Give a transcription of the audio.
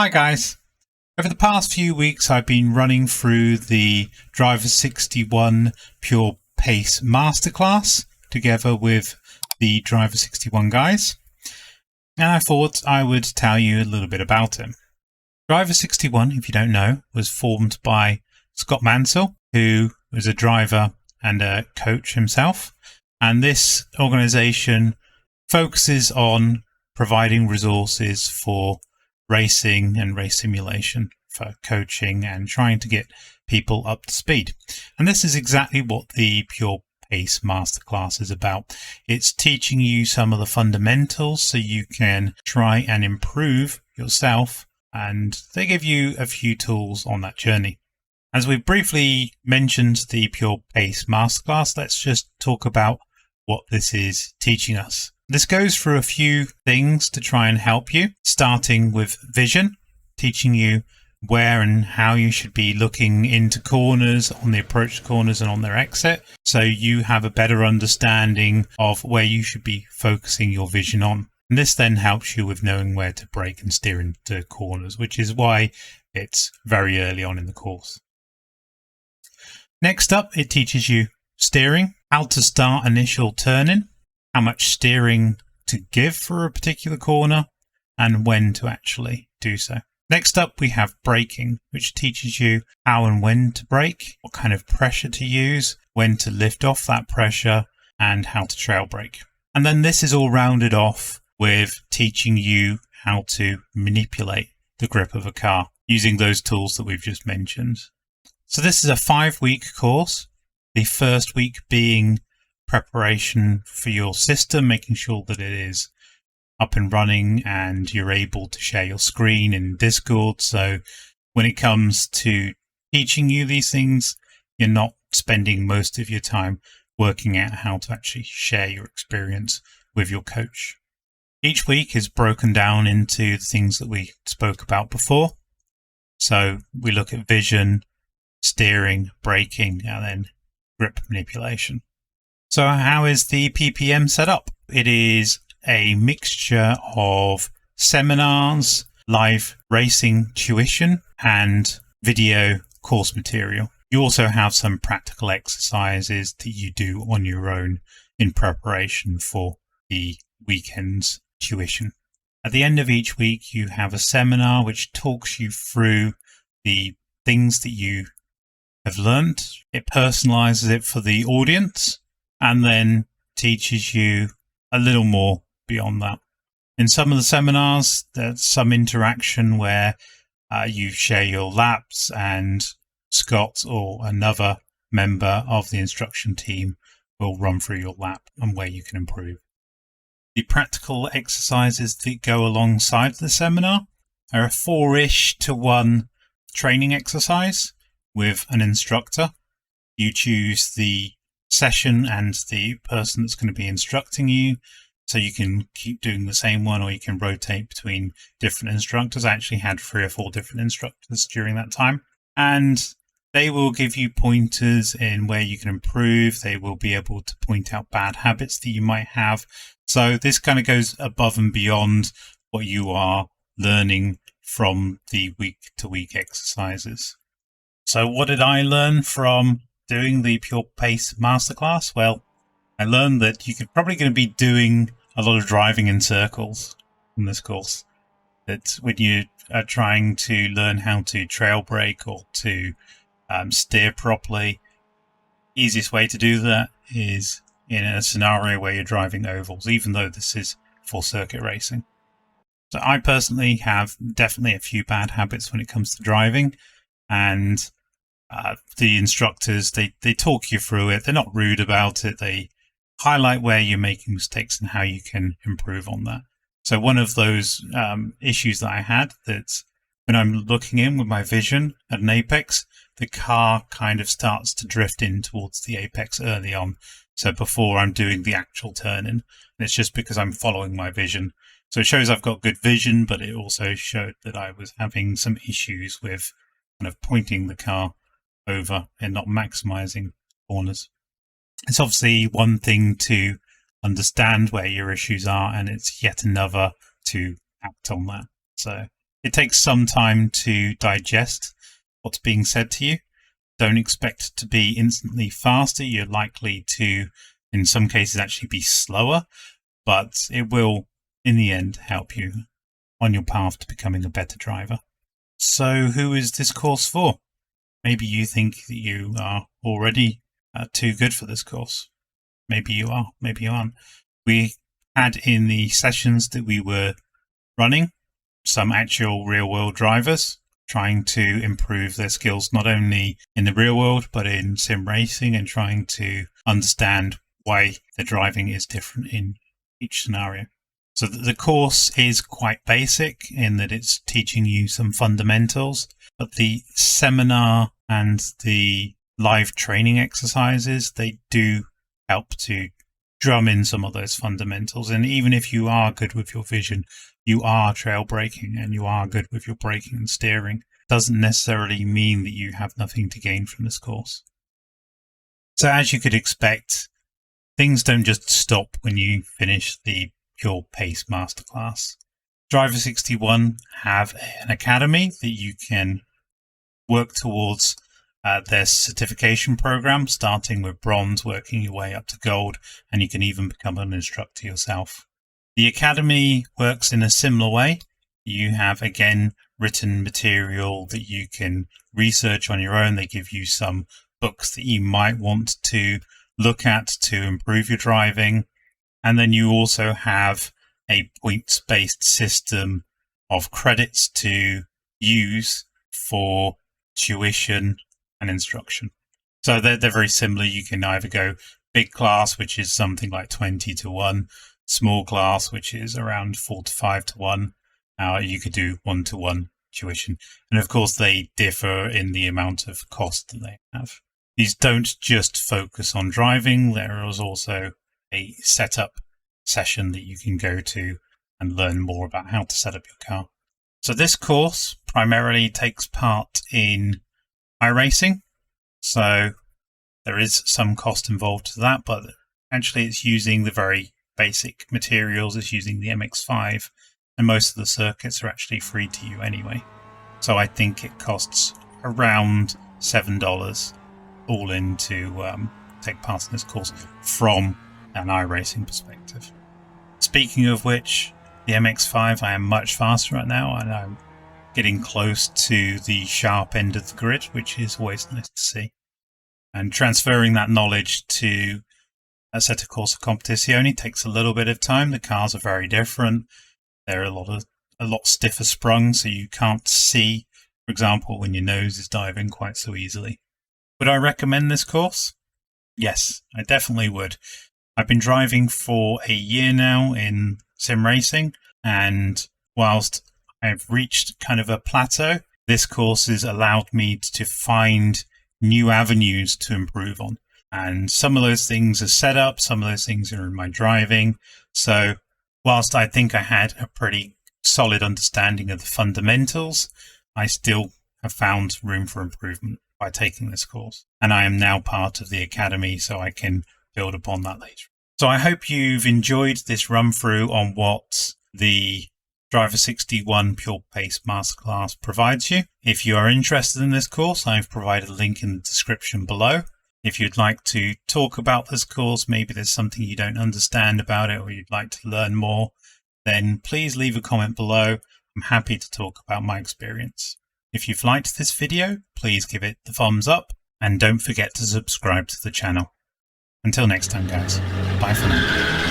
Hi guys. Over the past few weeks I've been running through the Driver 61 Pure Pace Masterclass together with the Driver 61 guys, and I thought I would tell you a little bit about him. Driver 61, if you don't know, was formed by Scott Mansell, who was a driver and a coach himself, and this organization focuses on providing resources for racing and race simulation, for coaching and trying to get people up to speed. And this is exactly what the Pure Pace Masterclass is about. It's teaching you some of the fundamentals so you can try and improve yourself, and they give you a few tools on that journey. As we briefly mentioned the Pure Pace Masterclass, let's just talk about what this is teaching us. This goes through a few things to try and help you, starting with vision, teaching you where and how you should be looking into corners, on the approach to corners and on their exit, so you have a better understanding of where you should be focusing your vision on. And this then helps you with knowing where to brake and steer into corners, which is why it's very early on in the course. Next up, it teaches you steering, how to start initial turning, how much steering to give for a particular corner, and when to actually do so. Next up, we have braking, which teaches you how and when to brake, what kind of pressure to use, when to lift off that pressure, and how to trail brake. And then this is all rounded off with teaching you how to manipulate the grip of a car using those tools that we've just mentioned. So this is a 5-week course, the first week being preparation for your system, making sure that it is up and running and you're able to share your screen in Discord. So when it comes to teaching you these things, you're not spending most of your time working out how to actually share your experience with your coach. Each week is broken down into the things that we spoke about before. So we look at vision, steering, braking, and then grip manipulation. So how is the PPM set up? It is a mixture of seminars, live racing tuition, and video course material. You also have some practical exercises that you do on your own in preparation for the weekend's tuition. At the end of each week, you have a seminar which talks you through the things that you have learned. It personalizes it for the audience, and then teaches you a little more beyond that. In some of the seminars, there's some interaction where you share your laps, and Scott or another member of the instruction team will run through your lap and where you can improve. The practical exercises that go alongside the seminar are a 4-ish to 1 training exercise with an instructor. You choose the session and the person that's going to be instructing you, so you can keep doing the same one, or you can rotate between different instructors. I actually had 3 or 4 different instructors during that time, and they will give you pointers in where you can improve. They will be able to point out bad habits that you might have. So this kind of goes above and beyond what you are learning from the week-to-week exercises. So what did I learn from doing the Pure Pace Masterclass? Well, I learned that you're probably going to be doing a lot of driving in circles in this course. That when you are trying to learn how to trail brake or to steer properly, easiest way to do that is in a scenario where you're driving ovals, even though this is full circuit racing. So I personally have definitely a few bad habits when it comes to driving, and the instructors, they talk you through it. They're not rude about it. They highlight where you're making mistakes and how you can improve on that. So one of those issues that I had, that when I'm looking in with my vision at an apex, the car kind of starts to drift in towards the apex early on. So before I'm doing the actual turn in, and it's just because I'm following my vision. So it shows I've got good vision, but it also showed that I was having some issues with kind of pointing the car over and not maximizing corners. It's obviously one thing to understand where your issues are, and it's yet another to act on that. So It takes some time to digest what's being said to you. Don't expect it to be instantly faster. You're likely to, in some cases, actually be slower, but it will, in the end, help you on your path to becoming a better driver. So who is this course for? Maybe you think that you are already too good for this course. Maybe you are, maybe you aren't. We had in the sessions that we were running some actual real-world drivers trying to improve their skills not only in the real world but in sim racing, and trying to understand why the driving is different in each scenario. So the course is quite basic in that it's teaching you some fundamentals, but the seminar and the live training exercises, they do help to drum in some of those fundamentals. And even if you are good with your vision, you are trail braking, and you are good with your braking and steering, doesn't necessarily mean that you have nothing to gain from this course. So as you could expect, things don't just stop when you finish the Pure Pace Masterclass. Driver 61 have an academy that you can work towards their certification program, starting with bronze, working your way up to gold, and you can even become an instructor yourself. The academy works in a similar way. You have, again, written material that you can research on your own. They give you some books that you might want to look at to improve your driving. And then you also have a points-based system of credits to use for tuition and instruction. So they're very similar. You can either go big class, which is something like 20 to 1, small class, which is around 4 to 5 to 1. You could do 1-to-1 tuition. And of course, they differ in the amount of cost that they have. These don't just focus on driving. There is also a setup session that you can go to and learn more about how to set up your car. So this course primarily takes part in iRacing. So there is some cost involved to that, but actually it's using the very basic materials. It's using the MX-5, and most of the circuits are actually free to you anyway. So I think it costs around $7 all in to take part in this course from an iRacing perspective. Speaking of which, the MX-5, I am much faster right now, and I'm getting close to the sharp end of the grid, which is always nice to see. And transferring that knowledge to a set of Corsa Competizione takes a little bit of time. The cars are very different. They're a lot stiffer sprung, so you can't see, for example, when your nose is diving quite so easily. Would I recommend this course? Yes, I definitely would. I've been driving for a year now in sim racing, and whilst I've reached kind of a plateau, this course has allowed me to find new avenues to improve on. And some of those things are set up, some of those things are in my driving. So whilst I think I had a pretty solid understanding of the fundamentals, I still have found room for improvement by taking this course. And I am now part of the academy, so I can build upon that later. So I hope you've enjoyed this run through on what the Driver 61 Pure Pace Masterclass provides you. If you are interested in this course, I've provided a link in the description below. If you'd like to talk about this course, maybe there's something you don't understand about it, or you'd like to learn more, then please leave a comment below. I'm happy to talk about my experience. If you've liked this video, please give it the thumbs up, and don't forget to subscribe to the channel. Until next time, guys. Bye for now.